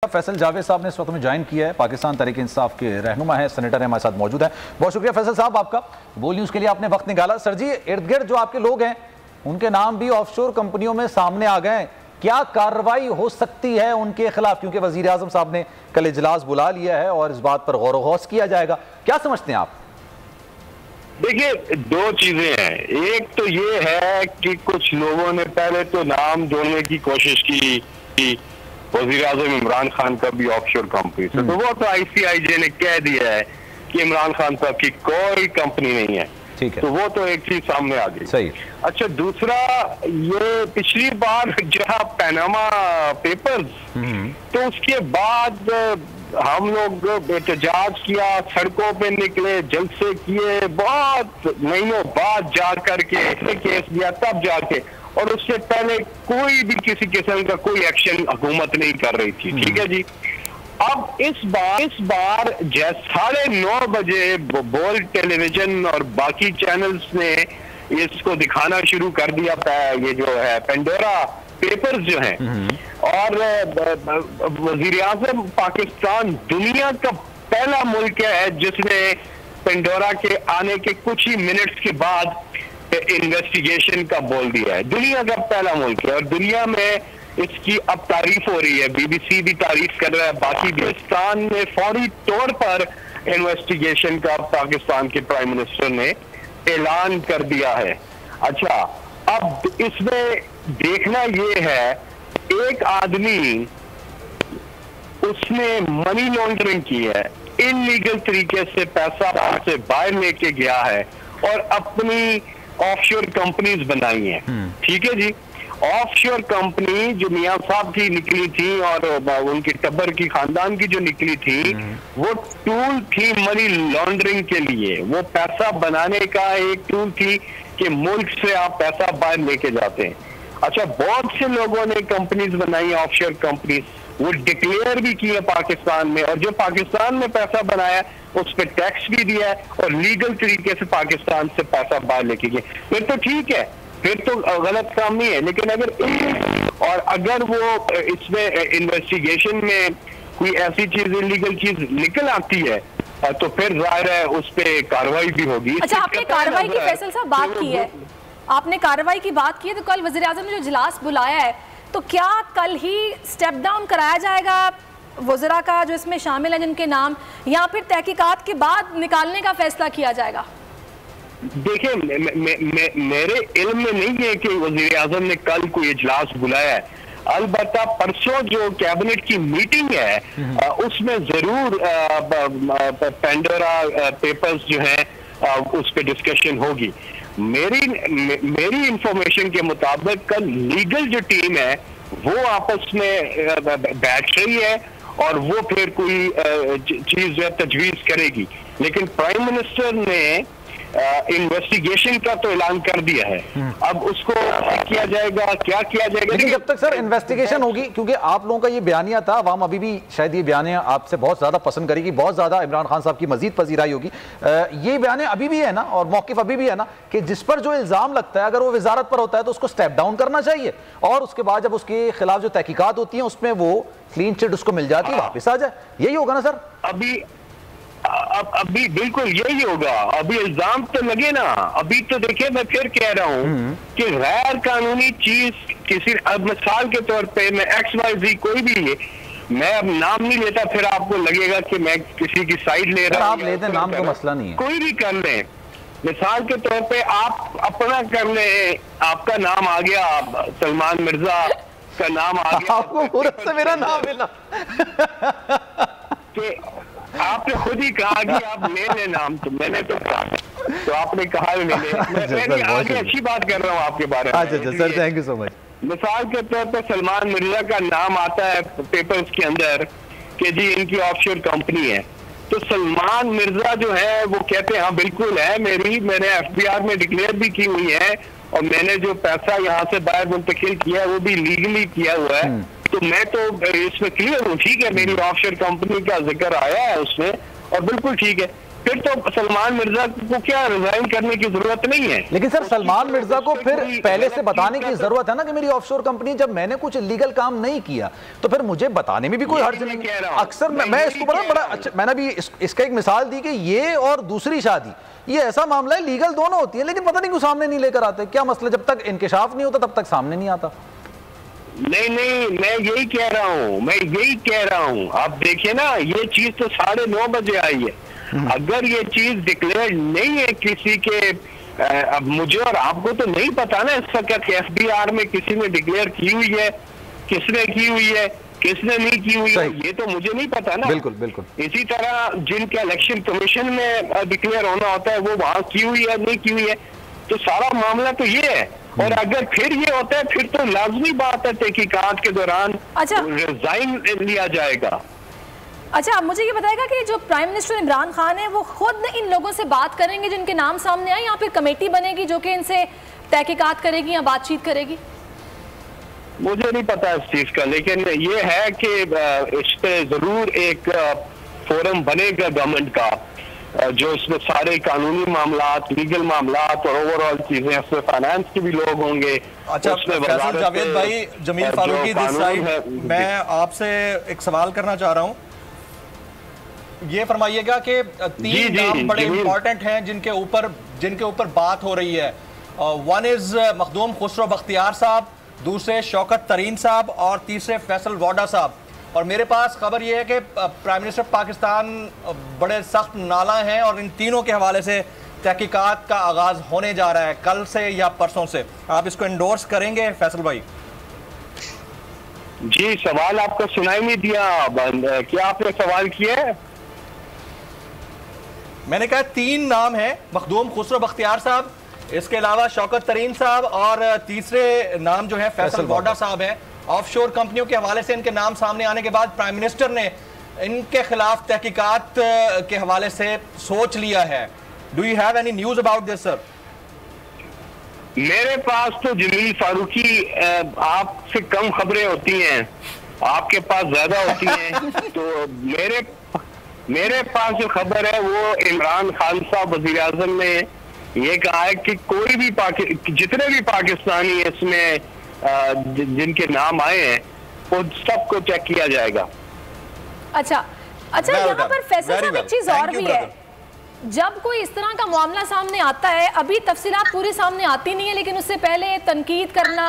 फैसल जावेद साहब ने इस वक्त में ज्वाइन किया है, पाकिस्तान तहरीक इंसाफ के रहनुमा है, सेनेटर हमारे साथ मौजूद है। बहुत शुक्रिया फैसल साहब आपका, बोल न्यूज़ के लिए आपने वक्त निकाला। सर जी, इर्द गिर्द जो आपके लोग हैं उनके नाम भी ऑफशोर कंपनियों में सामने आ गए हैं, क्या कार्रवाई हो सकती है उनके खिलाफ? क्योंकि वजीर आजम साहब ने कल इजलास बुला लिया है और इस बात पर गौर गौस किया जाएगा, क्या समझते हैं आप? देखिए, दो चीजें हैं। एक तो ये है कि कुछ लोगों ने पहले तो नाम जोड़ने की कोशिश की कि वजीर आजम इमरान खान का भी ऑफशोर कंपनी से, तो वो तो ICIJ ने कह दिया है कि इमरान खान साहब की कोई कंपनी नहीं है, ठीक है, तो वो तो एक चीज सामने आ गई। सही। अच्छा, दूसरा, ये पिछली बार जहाँ पैनामा पेपर्स, तो उसके बाद हम लोग एहतजाज किया, सड़कों पे निकले, जलसे किए, बहुत महीनों बाद जा करके केस दिया, तब जाके, और उससे पहले कोई भी किसी किस्म का कोई एक्शन हुकूमत नहीं कर रही थी। ठीक है जी। अब इस बार 9:30 बजे बोल टेलीविजन और बाकी चैनल्स ने इसको दिखाना शुरू कर दिया, ये जो है पेंडोरा पेपर्स जो हैं, और वजीर आजम पाकिस्तान दुनिया का पहला मुल्क है जिसने पेंडोरा के आने के कुछ ही मिनट्स के बाद इन्वेस्टिगेशन का बोल दिया है। दुनिया का पहला मुल्क है और दुनिया में इसकी अब तारीफ हो रही है, BBC भी तारीफ कर रहा है, बाकी पाकिस्तान ने फौरी तौर पर इन्वेस्टिगेशन का पाकिस्तान के प्राइम मिनिस्टर ने ऐलान कर दिया है। अच्छा, अब इसमें देखना ये है, एक आदमी उसने मनी लॉन्ड्रिंग की है, इलीगल तरीके से पैसा से बाहर लेके गया है और अपनी ऑफशोर कंपनीज बनाई हैं। ठीक है जी। ऑफशोर कंपनी जो मियां साहब की निकली थी और उनके टब्बर की खानदान की जो निकली थी, वो टूल थी मनी लॉन्ड्रिंग के लिए, वो पैसा बनाने का एक टूल थी कि मुल्क से आप पैसा बाहर लेके जाते हैं। अच्छा, बहुत से लोगों ने कंपनीज बनाई, ऑफशोर कंपनीज, वो डिक्लेयर भी की है पाकिस्तान में, और जो पाकिस्तान में पैसा बनाया उस पर टैक्स भी दिया है और लीगल तरीके से पाकिस्तान से पैसा बाहर लेके गए, फिर तो ठीक है, फिर तो गलत काम नहीं है। लेकिन अगर वो इसमें इन्वेस्टिगेशन में कोई ऐसी चीज, इलीगल चीज निकल आती है, तो फिर जाहिर है उस पर कार्रवाई भी होगी। अच्छा, आपने कार्रवाई की फैसल साहब बात की है, आपने कार्रवाई की बात की है, तो कल वज़ीर आज़म ने जो इजलास बुलाया है, तो क्या कल ही स्टेप डाउन कराया जाएगा वज़रा का जो इसमें शामिल है जिनके नाम, या फिर तहकीकात के बाद निकालने का फैसला किया जाएगा? देखिए, मेरे इल्म में नहीं है कि वज़ीर आज़म ने कल कोई इजलास बुलाया है। अलबत्ता परसों जो कैबिनेट की मीटिंग है उसमें जरूर पेंडोरा पेपर्स जो हैं उस पर डिस्कशन होगी। मेरी इंफॉर्मेशन के मुताबिक कल लीगल जो टीम है वो आपस में बैठ रही है और वो फिर कोई चीज तजवीज करेगी, लेकिन प्राइम मिनिस्टर ने इन्वेस्टिगेशन का तो ऐलान कर दिया है। अब उसको किया जाएगा, क्या किया जाएगा, लेकिन जब तक सर इन्वेस्टिगेशन होगी, क्योंकि आप लोगों का ये बयानिया था, अवाम अभी भी शायद ये बयानिया आपसे बहुत ज्यादा पसंद करेगी, बहुत ज्यादा इमरान खान साहब की मजीद पजीराई होगी। ये बयानिया अभी भी है ना, और मौकिफ अभी भी है ना, कि जिस पर जो इल्जाम लगता है अगर वो वजारत पर होता है तो उसको स्टेप डाउन करना चाहिए, और उसके बाद जब उसके खिलाफ जो तहकीकात होती है उसमें वो क्लीन चिट उसको मिल जाती है, वापस आ जाए। यही होगा ना सर? अभी बिल्कुल यही होगा। अभी इल्जाम तो लगे ना। अभी तो देखिए, मैं फिर कह रहा हूँ कि गैर कानूनी चीज किसी, अब मिसाल के तौर पे मैं XYZ कोई भी है, मैं अब नाम नहीं लेता, फिर आपको लगेगा कि मैं किसी की साइड ले रहा हूँ। आप लेते, नाम का मसला नहीं है, कोई भी कर ले। मिसाल के तौर पे आप अपना कर ले, आपका नाम आ गया, सलमान मिर्जा का नाम आ गया, आपको से मेरा नाम मिला आपने खुद ही कहा कि आप ले ले नाम, तो मैंने तो कहा, तो आपने कहा ले ले। मैं आगे अच्छी बात कर रहा हूँ आपके बारे में। अच्छा sir, thank you so much. मिसाल के तौर पर सलमान मिर्जा का नाम आता है पेपर्स के अंदर कि जी इनकी ऑफशोर कंपनी है, तो सलमान मिर्जा जो है वो कहते हैं हाँ बिल्कुल है मैंने FBR में डिक्लेयर भी की हुई है, और मैंने जो पैसा यहाँ से बाहर मुंतकिल किया है वो भी लीगली किया हुआ है, तो मैं तो इसमें क्लियर हूँ। ठीक है, मेरी ऑफशोर कंपनी का जिक्र आया है उसमें, और बिल्कुल ठीक है। फिर तो सलमान मिर्जा को क्या रिजाइन करने की जरूरत नहीं है। लेकिन सर सलमान मिर्जा को फिर पहले से बताने की जरूरत है ना कि मेरी ऑफशोर कंपनी, जब मैंने कुछ इलीगल काम नहीं किया तो फिर मुझे बताने में भी कोई हर्ज नहीं। अक्सर मैं इसको बड़ा अच्छा, मैंने भी इसका एक मिसाल दी कि ये और दूसरी शादी ये ऐसा मामला है, लीगल दोनों होती है, लेकिन पता नहीं क्यों सामने नहीं लेकर आते। क्या मसला? जब तक इंकिशाफ नहीं होता तब तक सामने नहीं आता। नहीं, मैं यही कह रहा हूँ। आप देखिए ना, ये चीज तो 9:30 बजे आई है। अगर ये चीज डिक्लेयर नहीं है किसी के, अब मुझे और आपको तो नहीं पता ना इसका क्या FBR में किसी ने डिक्लेयर की हुई है, किसने की हुई है, किसने नहीं की हुई है, ये तो मुझे नहीं पता ना। बिल्कुल बिल्कुल। इसी तरह जिनके इलेक्शन कमीशन में डिक्लेयर होना होता है वो वहां की हुई है, नहीं की हुई है, तो सारा मामला तो ये है। और अगर फिर ये होता है फिर तो लाजमी बात है तहकीकात के दौरान रिजाइन लिया जाएगा। अच्छा, आप मुझे ये बताएगा कि जो प्राइम मिनिस्टर इमरान खान है वो खुद इन लोगों से बात करेंगे जिनके नाम सामने आए, या फिर कमेटी बनेगी जो कि इनसे तहकीकात करेगी या बातचीत करेगी? मुझे नहीं पता इस चीज का, लेकिन ये है कि इस पे जरूर एक फोरम बनेगा गवर्नमेंट का, जो इसमें सारे कानूनी मामलात, लीगल मामलात और ओवरऑल चीजें, इसमें फाइनेंस के भी लोग होंगे। अच्छा फैसल जावेद भाई, जमील फारूकी दिस साइड, मैं आपसे एक सवाल करना चाह रहा हूँ। ये फरमाइएगा कि 3 नाम बड़े इंपॉर्टेंट हैं जिनके ऊपर बात हो रही है। वन इज मखदूम खुसरो बख्तियार साहब, दूसरे शौकत तरीन साहब और तीसरे फैसल वाडा साहब। और मेरे पास खबर यह है कि प्राइम मिनिस्टर पाकिस्तान बड़े सख्त नाला हैं और इन तीनों के हवाले से तहकीकात का आगाज होने जा रहा है कल से या परसों से। आप इसको एंडोर्स करेंगे फैसल भाई? जी, सवाल आपका सुनाई नहीं दिया, क्या आपने सवाल किया है? मैंने कहा 3 नाम हैं, मखदूम खुसरो बख्तियार साहब, इसके अलावा शौकत तरीन साहब और तीसरे नाम जो है फैसल वाडा साहब हैं। ऑफशोर कंपनियों के हवाले से इनके नाम सामने आने के बाद प्राइम मिनिस्टर ने इनके खिलाफ तहकीकात के हवाले से सोच लिया है। Do you have any news about this sir? मेरे पास तो जमील फारूकी आपसे कम खबरें होती हैं, आपके पास ज्यादा होती हैं। तो मेरे पास जो खबर है वो इमरान खान साहब वजीर आजम ने ये कहा है कि कोई भी जितने भी पाकिस्तानी इसमें जिनके नाम आए हैं वो सबको चेक किया जाएगा। अच्छा, यहाँ पर फैसल साहब एक चीज और भी है, जब कोई इस तरह का मामला सामने आता है, अभी तफसीलात पूरी सामने आती नहीं है, लेकिन उससे पहले तनकीद करना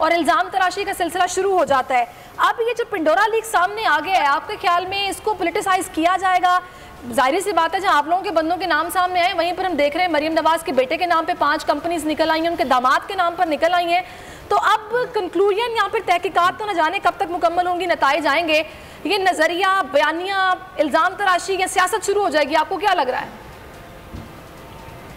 और इल्जाम तराशी का सिलसिला शुरू हो जाता है। अब ये जो पिंडोरा लीक सामने आ गया है, आपके ख्याल में इसको पॉलिटिसाइज किया जाएगा? जाहिर सी बात है, जहां आप लोगों के बंदों के नाम सामने आए, वहीं पर हम देख रहे हैं मरीम नवाज के बेटे के नाम पे 5 कंपनीज निकल आई हैं, उनके दामाद के नाम पर निकल आई हैं। तो अब कंक्लूजन या फिर तहकीकात तो न जाने कब तक मुकम्मल होंगी, नताइज आएंगे, ये नजरिया, बयानिया, इल्जाम तराशी या सियासत शुरू हो जाएगी? आपको क्या लग रहा है?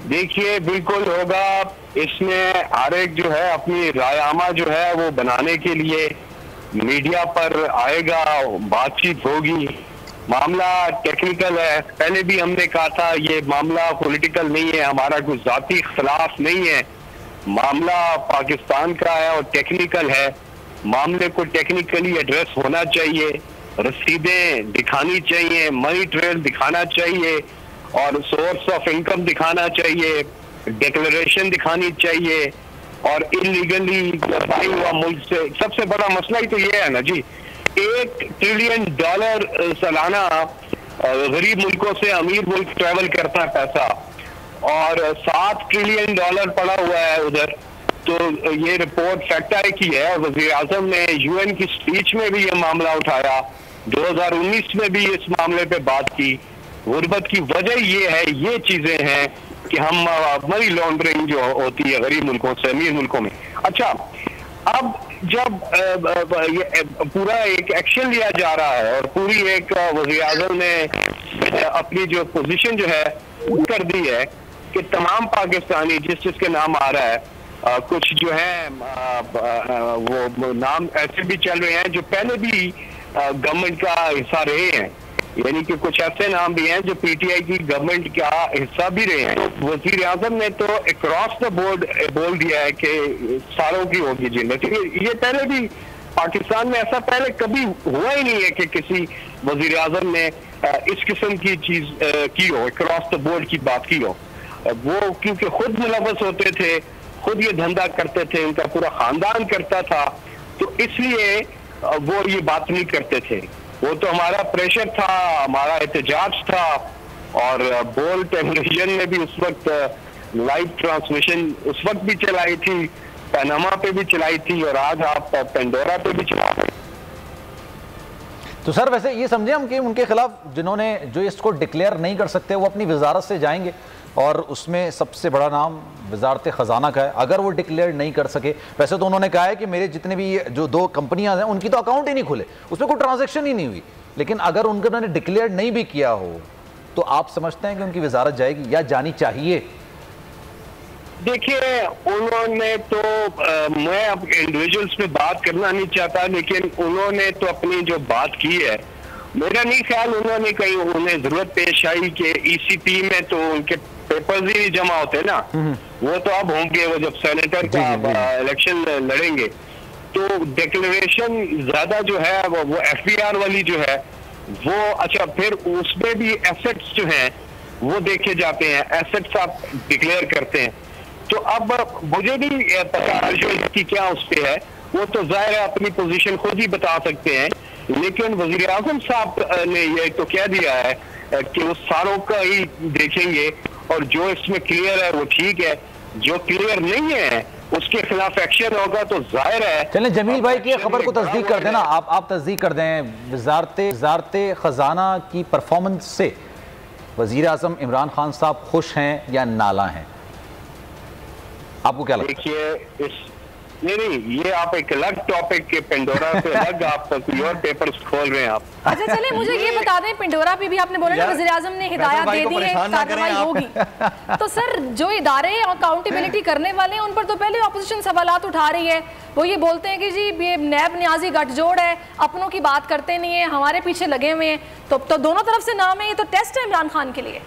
देखिए, बिल्कुल होगा। इसमें हर एक जो है अपनी रायनामा जो है वो बनाने के लिए मीडिया पर आएगा, बातचीत होगी। मामला टेक्निकल है, पहले भी हमने कहा था ये मामला पॉलिटिकल नहीं है, हमारा कोई जाती इख्तलाफ नहीं है, मामला पाकिस्तान का है और टेक्निकल है। मामले को टेक्निकली एड्रेस होना चाहिए, रसीदें दिखानी चाहिए, मनी ट्रेल दिखाना चाहिए और सोर्स ऑफ इनकम दिखाना चाहिए, डिक्लेरेशन दिखानी चाहिए। और इलीगली हुआ मुल्क से सबसे बड़ा मसला ही तो ये है ना जी, $1 ट्रिलियन सालाना गरीब मुल्कों से अमीर मुल्क ट्रेवल करता है पैसा, और $7 ट्रिलियन पड़ा हुआ है उधर। तो ये रिपोर्ट फैक्ट आई की है और वज़ीर आज़म ने UN की स्पीच में भी ये मामला उठाया, 2019 में भी इस मामले पे बात की। गुर्बत की वजह ये है, ये चीजें हैं कि हम मनी लॉन्ड्रिंग जो होती है गरीब मुल्कों से अमीर मुल्कों में। अच्छा, अब जब ये पूरा एक एक्शन लिया जा रहा है और पूरी एक वज़ीर आज़म ने अपनी जो पोजीशन जो है कर दी है कि तमाम पाकिस्तानी जिसके नाम आ रहा है, कुछ जो है वो नाम ऐसे भी चल रहे हैं जो पहले भी गवर्नमेंट का हिस्सा रहे हैं, यानी कि कुछ ऐसे नाम भी हैं जो PTI की गवर्नमेंट का हिस्सा भी रहे हैं। वज़ीर आज़म ने तो अक्रॉस द बोर्ड बोल दिया है कि सारों की होगी जिम्मेदारी। ये पहले भी पाकिस्तान में ऐसा पहले कभी हुआ ही नहीं है कि किसी वजीर आजम ने इस किस्म की चीज की हो, क्रॉस द बोर्ड की बात की हो। वो क्योंकि खुद मुलव्वस होते थे, खुद ये धंधा करते थे, उनका पूरा खानदान करता था, तो इसलिए वो ये बात नहीं करते थे। वो तो हमारा प्रेशर था, हमारा एहतजाज था, और बोल टेलीविजन ने भी उस वक्त लाइव ट्रांसमिशन उस वक्त भी चलाई थी, पनामा पे भी चलाई थी, और आज आप पेंडोरा पे भी चला रहे। तो सर वैसे ये समझे हम कि उनके खिलाफ जिन्होंने जो इसको डिक्लेयर नहीं कर सकते वो अपनी वजारत से जाएंगे, और उसमें सबसे बड़ा नाम वजारत ख़जाना का है। अगर वो डिक्लेयर नहीं कर सके, वैसे तो उन्होंने कहा है कि मेरे जितने भी जो 2 कंपनियां हैं उनकी तो अकाउंट ही नहीं खुले, उसमें कोई ट्रांजैक्शन ही नहीं हुई, लेकिन अगर उन्होंने डिक्लेयर नहीं भी किया हो तो आप समझते हैं कि उनकी वजारत जाएगी या जानी चाहिए? देखिए, उन्होंने तो मैं अब इंडिविजुअल्स पे बात करना नहीं चाहता, लेकिन उन्होंने तो अपनी जो बात की है, मेरा नहीं ख्याल उन्होंने कहीं उन्हें जरूरत पेश आई कि ईसीपी में तो उनके पेपर्स ही नहीं जमा होते ना, वो तो अब होंगे, वो जब सेनेटर का इलेक्शन लड़ेंगे तो डिक्लेरेशन ज्यादा जो है वो एफबीआर वाली जो है वो, अच्छा फिर उसमें भी एसेट्स जो हैं वो देखे जाते हैं, एसेट्स आप डिक्लेयर करते हैं। तो अब मुझे नहीं पता जो इसकी क्या उस पे है, वो तो जाहिर है अपनी पोजीशन खुद ही बता सकते हैं, लेकिन वजीर आजम साहब ने ये तो कह दिया है कि वो सारों का ही देखेंगे, और जो इसमें क्लियर है वो ठीक है, जो क्लियर नहीं है उसके खिलाफ एक्शन होगा। तो जाहिर है, चलें जमील भाई की खबर को तस्दीक कर देना, आप तस्दीक कर दें, वजारत ख़जाना की परफॉर्मेंस से वजीर आज़म इमरान खान साहब खुश हैं या नाला हैं? आपको क्या लगता है? देखिए, इस नहीं, ये आप एक अलग टॉपिक के पेंडोरा से अलग आप कोई और पेपर्स खोल रहे हैं आप। अच्छा चले मुझे ये बता दें, पेंडोरा पे भी आपने बोला ना वज़ीर आज़म ने हिदायत दे दी है, कार्रवाई होगी, तो सर जो इदारे अकाउंटेबिलिटी करने वाले हैं उन पर तो पहले ऑपोजिशन सवालात उठा रही है। वो ये बोलते हैं कि जी ये नैब न्याजी गठजोड़ है, अपनों की बात करते नहीं है, हमारे पीछे लगे हुए हैं, तो दोनों तरफ से नाम है, ये तो टेस्ट है इमरान खान के लिए।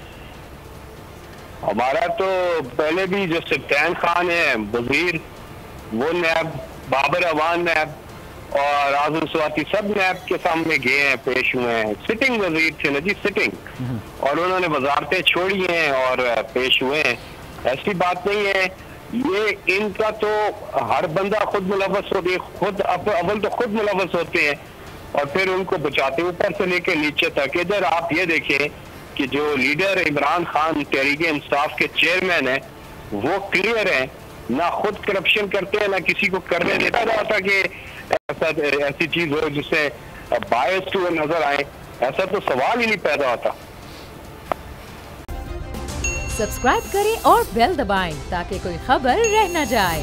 हमारा तो पहले भी जो सल्तान खान है वजीर, वो नैब, बाबर अवान नैब और आजम स्वाति सब नैब के सामने गए हैं, पेश हुए हैं, सिटिंग वजीर थे ना जी, सिटिंग, और उन्होंने वजारतें छोड़ी हैं और पेश हुए हैं। ऐसी बात नहीं है, ये इनका तो हर बंदा खुद मुलव्वस होते, खुद अव्वल तो खुद मुलव्वस होते हैं और फिर उनको बचाते ऊपर से लेकर नीचे तक। इधर आप ये देखें कि जो लीडर इमरान खान तहरीक इंसाफ के चेयरमैन है वो क्लियर है, ना खुद करप्शन करते हैं, ना किसी को करने देता था कि ऐसी चीज हो जिससे बायस टू नजर आए, ऐसा तो सवाल ही नहीं पैदा होता। सब्सक्राइब करें और बेल दबाएं ताकि कोई खबर रह न जाए।